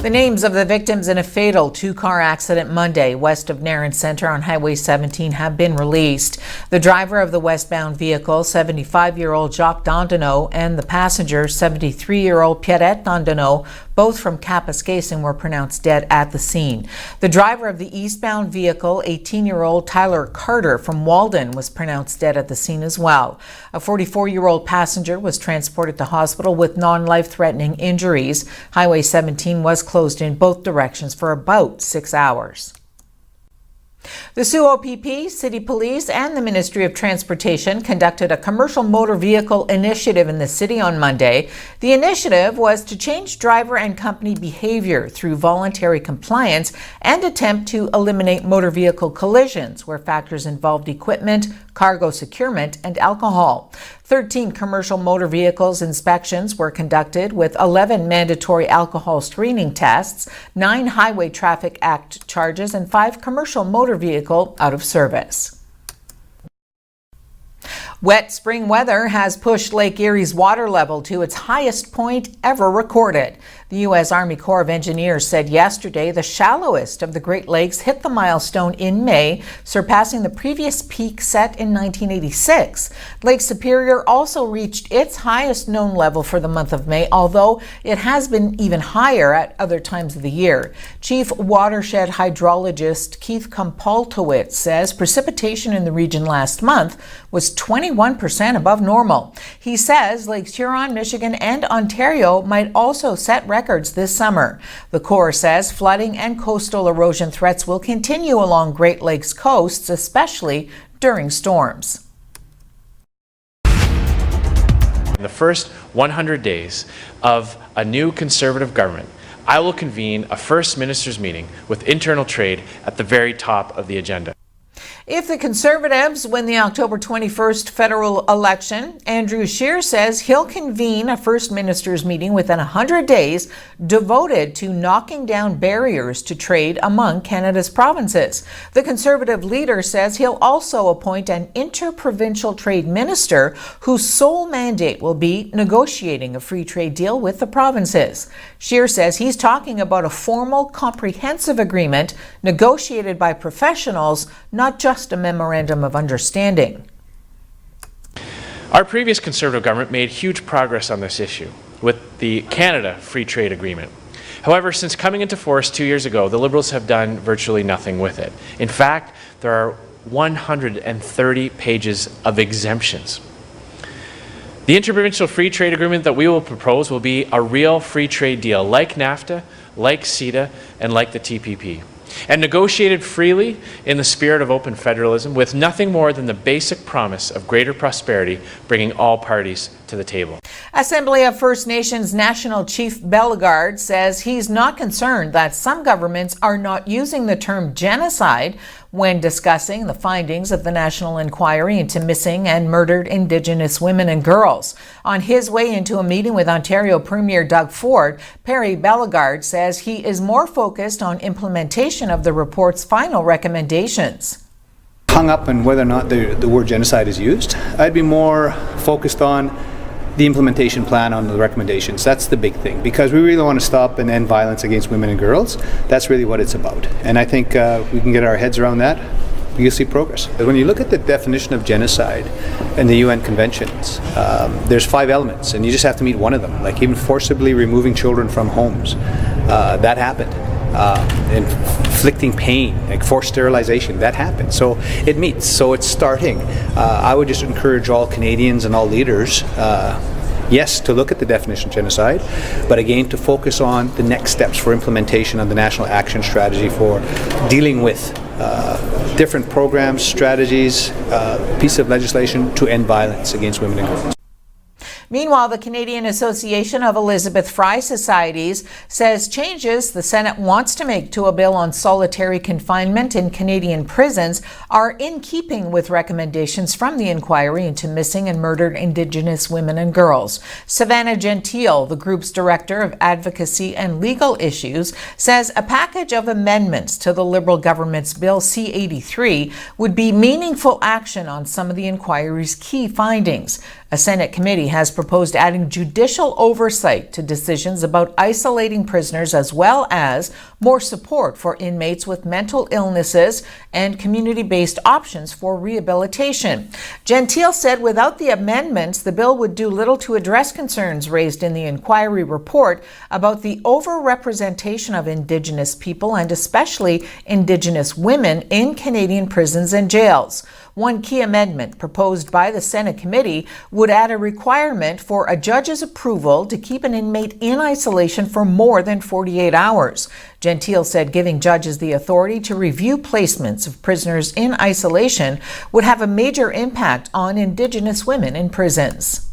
The names of the victims in a fatal two-car accident Monday west of Nairn Centre on Highway 17 have been released. The driver of the westbound vehicle, 75-year-old Jacques Dandonneau, and the passenger, 73-year-old Pierrette Dandonneau, both from Kapuskasing, were pronounced dead at the scene. The driver of the eastbound vehicle, 18-year-old Tyler Carter from Walden, was pronounced dead at the scene as well. A 44-year-old passenger was transported to hospital with non-life-threatening injuries. Highway 17 was closed in both directions for about 6 hours. The Soo OPP, City Police, and the Ministry of Transportation conducted a commercial motor vehicle initiative in the city on Monday. The initiative was to change driver and company behavior through voluntary compliance and attempt to eliminate motor vehicle collisions where factors involved equipment, cargo securement, and alcohol. 13 commercial motor vehicles inspections were conducted with 11 mandatory alcohol screening tests, 9 Highway Traffic Act charges, and 5 commercial motor vehicle out of service. Wet spring weather has pushed Lake Erie's water level to its highest point ever recorded. The U.S. Army Corps of Engineers said yesterday the shallowest of the Great Lakes hit the milestone in May, surpassing the previous peak set in 1986. Lake Superior also reached its highest known level for the month of May, although it has been even higher at other times of the year. Chief Watershed Hydrologist Keith Kompoltowicz says precipitation in the region last month was 21% above normal. He says Lakes Huron, Michigan, and Ontario might also set records this summer. The Corps says flooding and coastal erosion threats will continue along Great Lakes coasts, especially during storms. In the first 100 days of a new Conservative government, I will convene a First Ministers' meeting with internal trade at the very top of the agenda. If the Conservatives win the October 21st federal election, Andrew Scheer says he'll convene a First Minister's meeting within 100 days devoted to knocking down barriers to trade among Canada's provinces. The Conservative leader says he'll also appoint an interprovincial trade minister whose sole mandate will be negotiating a free trade deal with the provinces. Scheer says he's talking about a formal, comprehensive agreement negotiated by professionals, not just a memorandum of understanding. Our previous Conservative government made huge progress on this issue with the Canada Free Trade Agreement. However, since coming into force 2 years ago, the Liberals have done virtually nothing with it. In fact, there are 130 pages of exemptions. The Interprovincial Free Trade Agreement that we will propose will be a real free trade deal like NAFTA, like CETA, and like the TPP, and negotiated freely in the spirit of open federalism with nothing more than the basic promise of greater prosperity, bringing all parties to the table. Assembly of First Nations National Chief Bellegarde says he's not concerned that some governments are not using the term genocide when discussing the findings of the National Inquiry into missing and murdered Indigenous women and girls. On his way into a meeting with Ontario Premier Doug Ford, Perry Bellegarde says he is more focused on implementation of the report's final recommendations. Hung up on whether or not the word genocide is used. I'd be more focused on the implementation plan on the recommendations. That's the big thing, because we really want to stop and end violence against women and girls. That's really what it's about. And I think we can get our heads around that. You'll see progress. When you look at the definition of genocide in the UN conventions, there's 5 elements, and you just have to meet one of them, like even forcibly removing children from homes. That happened. Inflicting pain, like forced sterilization, that happened. So it meets, so it's starting. I would just encourage all Canadians and all leaders, yes, to look at the definition of genocide, but again, to focus on the next steps for implementation of the National Action Strategy for dealing with different programs, strategies, piece of legislation to end violence against women and girls. Meanwhile, the Canadian Association of Elizabeth Fry Societies says changes the Senate wants to make to a bill on solitary confinement in Canadian prisons are in keeping with recommendations from the inquiry into missing and murdered Indigenous women and girls. Savannah Gentile, the group's director of advocacy and legal issues, says a package of amendments to the Liberal government's Bill C-83 would be meaningful action on some of the inquiry's key findings. A Senate committee has proposed adding judicial oversight to decisions about isolating prisoners, as well as more support for inmates with mental illnesses and community-based options for rehabilitation. Gentile said without the amendments, the bill would do little to address concerns raised in the inquiry report about the overrepresentation of Indigenous people and especially Indigenous women in Canadian prisons and jails. One key amendment proposed by the Senate committee would add a requirement for a judge's approval to keep an inmate in isolation for more than 48 hours. Gentile said giving judges the authority to review placements of prisoners in isolation would have a major impact on Indigenous women in prisons.